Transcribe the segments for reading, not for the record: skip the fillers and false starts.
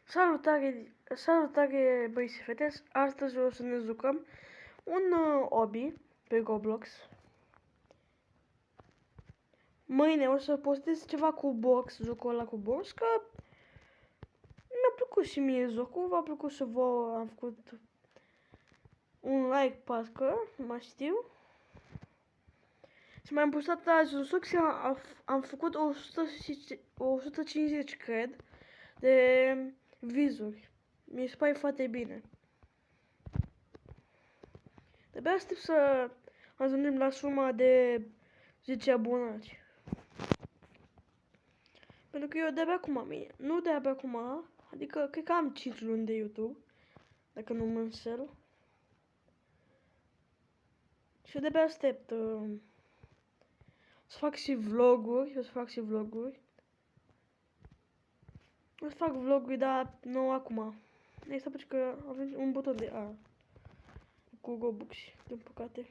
Salutare băieți și fete, astăzi o să ne jucăm un hobby pe Roblox. Mâine o să postez ceva cu box, jocul ăla cu box, că mi-a plăcut și mie jocul, v-a plăcut și vouă, am făcut un like, parcă, nu mai știu. Și mai am postat azi un joc și am făcut 150, cred, de vizuri. Mi se pare foarte bine. De-abia aștept să ajungem la suma de 10 abonați. Pentru că eu de-abia acum, nu de-abia acum, adică cred că am 5 luni de YouTube, dacă nu mă înșel. Și eu de-abia aștept să fac și vloguri, O să fac vloguri, dar nu acum. Este pentru că avem un buton de A cu Robux, din păcate.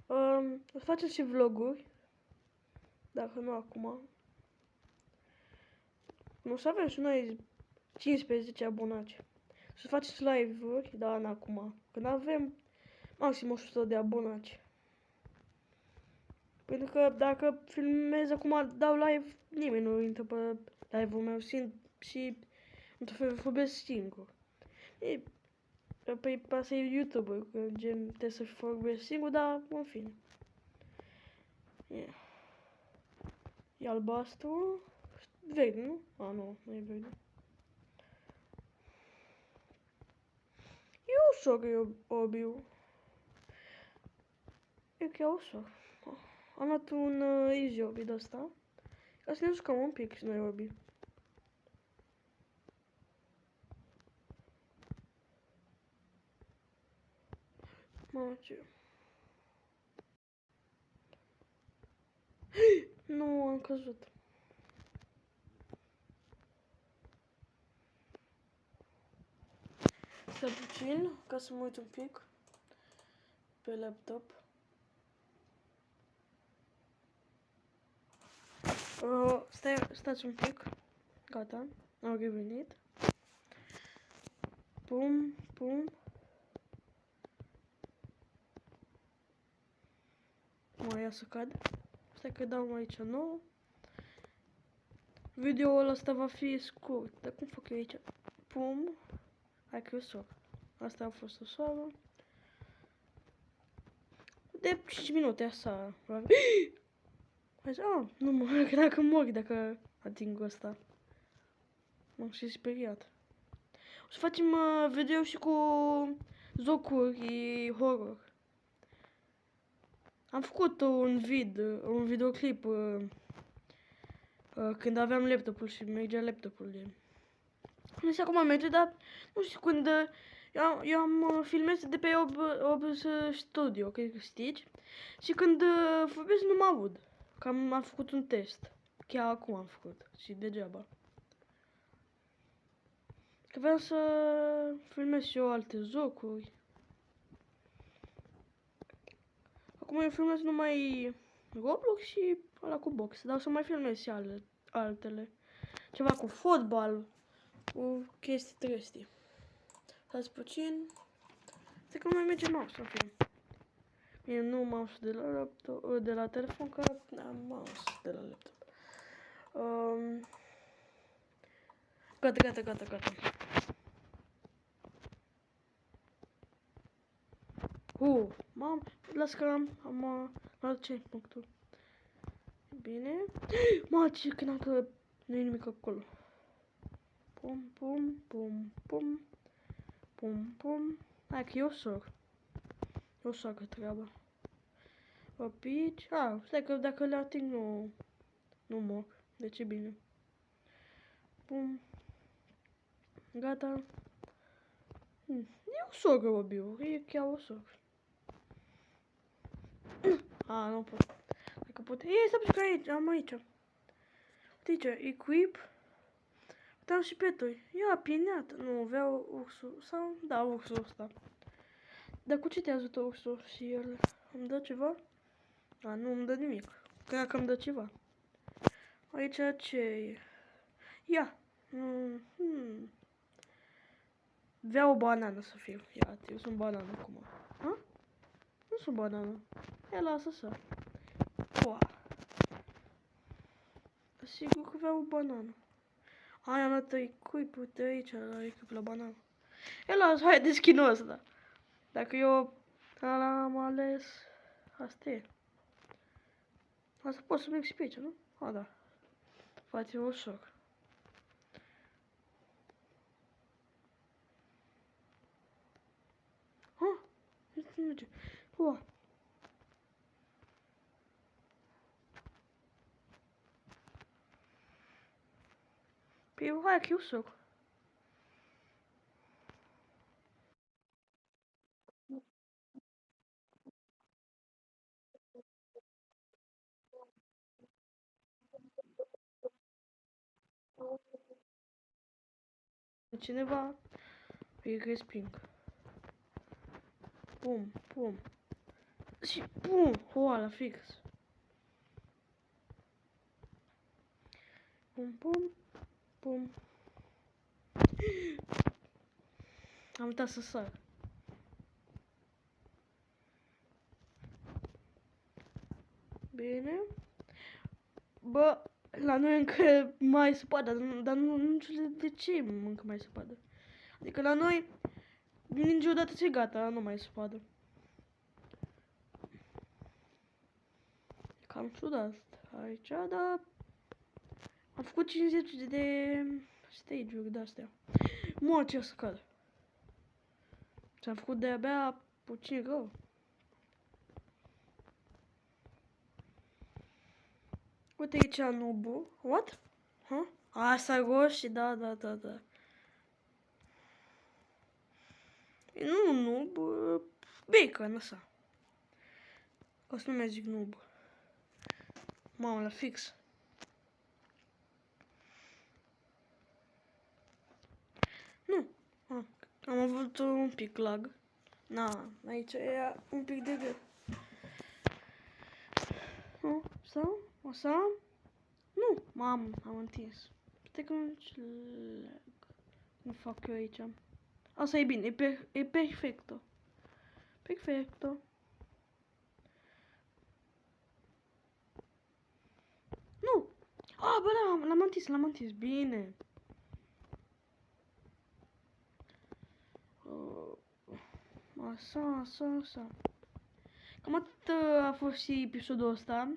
O să facem și vloguri, dacă nu acum. Nu să avem și noi 15 abonați. Să faceți live-uri, dar nu acum. Când avem maxim 100 de abonați. Pentru că dacă filmez acum, dau live, nimeni nu intră pe live-ul meu și într-un vorbesc singur. Păi asta e YouTube, că gen trebuie să vorbesc singur, dar în fine. E albastru, verde, nu? A, nu e verde. E ușor, hobby-ul. E chiar ușor. Am luat un easy hobby de asta. Ca să ne jucăm un pic și noi hobby. Mamă, ce... Nu, am căzut. Stai puțin, ca să mă uit un pic pe laptop. Stați un pic. Gata, am revenit. Pum, pum. Mă ia să cad. Stai că dau aici nou. Videoul ăsta va fi scurt. Dar cum fac eu aici? Pum. Hai că e ușor. Asta a fost ușoară. De 5 minute așa. Nu mă cred că mor dacă ating ăsta. M-am și speriat. O să facem video și cu jocuri horror. Am făcut un videoclip când aveam laptopul și mergea laptopul. Nu știu acum merge, dar nu știu când eu am filmat de pe OBS Studio, cred că știți. Și când vorbesc nu mă aud. Că am făcut un test. Chiar acum am făcut și degeaba. Că vreau să filmez și eu alte jocuri. Acum eu filmez numai Roblox și ăla cu box, dar o să mai filmez și altele. Ceva cu fotbal, cu chestii trăstii. Stați puțin. Stai că nu mai merge mouse, în fine. Bine, nu mouse de la laptop, de la telefon, că am mouse de la laptop. Gata. Mam, las că am luat ce punctul. Bine. Mă, ce când că nu e nimic acolo. Pum. Hai că e ușor. E ușor că treaba. Opici. Stai că dacă le ating nu mor. Deci e bine. Pum. Gata. E ușor hobby-ul. E chiar ușor. Nu pot. Dacă pot. Stai că aici, am aici. Uite aici, equip. Uite, și peturi. Ia, pineat. Nu, vreau ursul. Sau, da, ursul ăsta. Dar cu ce te ajută ursul și el? Îmi dă ceva? Nu îmi dă nimic. Cred că îmi dă ceva. Aici ce e? Ia. Vrea o banană să fiu. Iată, eu sunt banană acum. Ha? Nu sunt banană. Ia, lasă să. Ua. Sigur că vreau o banană. Aia am dat cuib, uite aici, la echip la banană. Ia, lasă, hai, deschid ăsta. Dacă eu l-am ales, asta e. Asta pot să merg și pe aici, nu? A, da. Face ușor. Ha? Nu merge. Ua. Păi, hai, că e ușor. Cineva îi resping. Pum, pum. Și pum, oala, fix. Pum, pum, pum. Am uitat să sar. Bine. Bă, la noi încă mai se poate, dar nu știu de ce încă mai se poate. Adică la noi, niciodată ce gata, nu mai se poate. Cam ciudat aici, dar am făcut 50 de stage-uri de-astea. Mă, ce să cad. Și-am făcut de-abia puțin rău. Uite aici nubu. What? Huh? Asta roșii, da. Nu nub, bacon, așa. O să nu mai zic nub. Mamă, la fix. Nu. Am avut un pic lag. Na, aici e un pic de greu. Sau? O să am? Nu, am întins. Stai că nu înțeleg cum fac eu aici. Asta e bine, e perfecto. Perfecto. Nu! Ah, bă, da, l-am întins, bine. Așa. Cam atât a fost și episodul ăsta.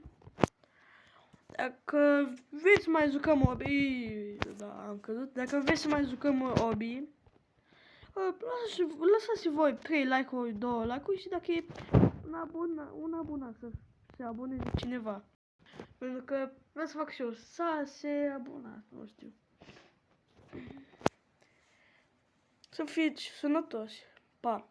Dacă vreți să mai jucăm Obi, da, am căzut. Dacă vreți să mai jucăm Obi, lăsați voi 3 like-uri, 2 like-uri și dacă e un abonat să se aboneze cineva. Pentru că vreau să fac și eu 6 abonați, nu știu. Să fiți sănătoși. Pa!